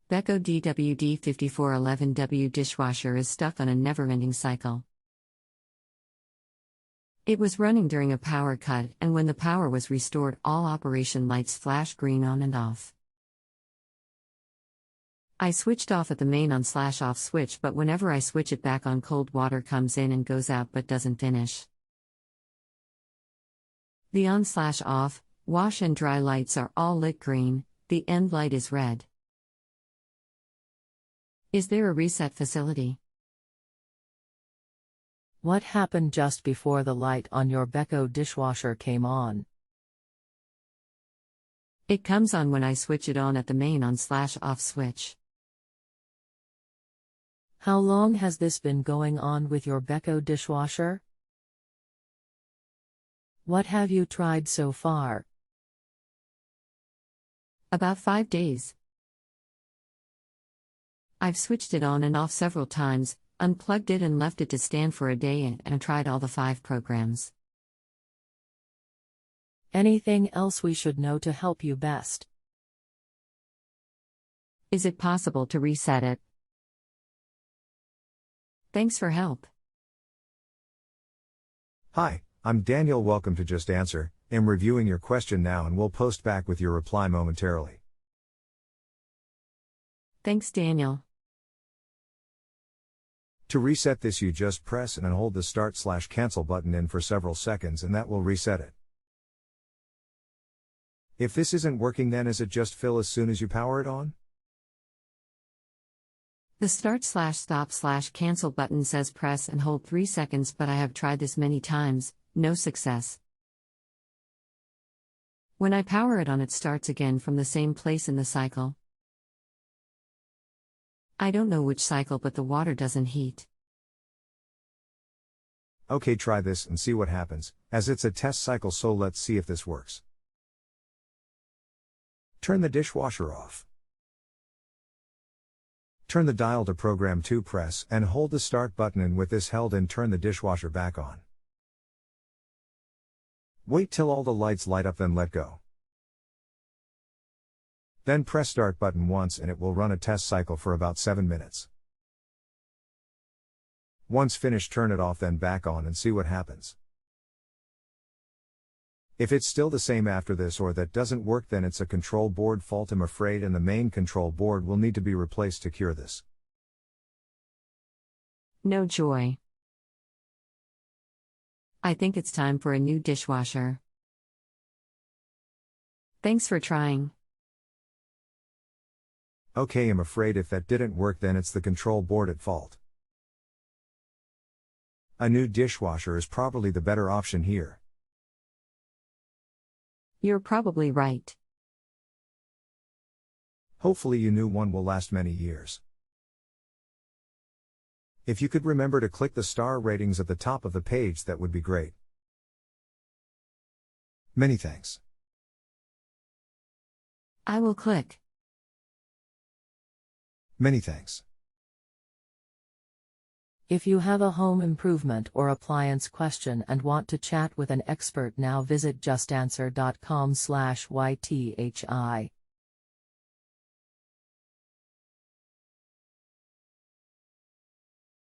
Beko DWD5411W dishwasher is stuck on a never-ending cycle. It was running during a power cut, and when the power was restored, all operation lights flash green on and off. I switched off at the main on/off switch, but whenever I switch it back on, cold water comes in and goes out but doesn't finish. The on/off, wash and dry lights are all lit green, the end light is red. Is there a reset facility? What happened just before the light on your Beko dishwasher came on? It comes on when I switch it on at the main on/off switch. How long has this been going on with your Beko dishwasher? What have you tried so far? About 5 days. I've switched it on and off several times, unplugged it and left it to stand for a day, and tried all the 5 programs. Anything else we should know to help you best? Is it possible to reset it? Thanks for help. Hi, I'm Daniel. Welcome to Just Answer. I'm reviewing your question now and will post back with your reply momentarily. Thanks, Daniel. To reset this, you just press and hold the start/cancel button in for several seconds, and that will reset it. If this isn't working, then is it just fill as soon as you power it on? The start/stop/cancel button says press and hold 3 seconds, but I have tried this many times, no success. When I power it on, it starts again from the same place in the cycle. I don't know which cycle, but the water doesn't heat. Okay, try this and see what happens, as it's a test cycle, so let's see if this works. Turn the dishwasher off. Turn the dial to program 2, press and hold the start button, and with this held in, turn the dishwasher back on. Wait till all the lights light up, then let go. Then press start button once and it will run a test cycle for about 7 minutes. Once finished, turn it off, then back on, and see what happens. If it's still the same after this, or that doesn't work, then it's a control board fault, I'm afraid, and the main control board will need to be replaced to cure this. No joy. I think it's time for a new dishwasher. Thanks for trying. Okay, I'm afraid if that didn't work, then it's the control board at fault. A new dishwasher is probably the better option here. You're probably right. Hopefully your new one will last many years. If you could remember to click the star ratings at the top of the page, that would be great. Many thanks. I will click. Many thanks. If you have a home improvement or appliance question and want to chat with an expert now, visit justanswer.com/ythi.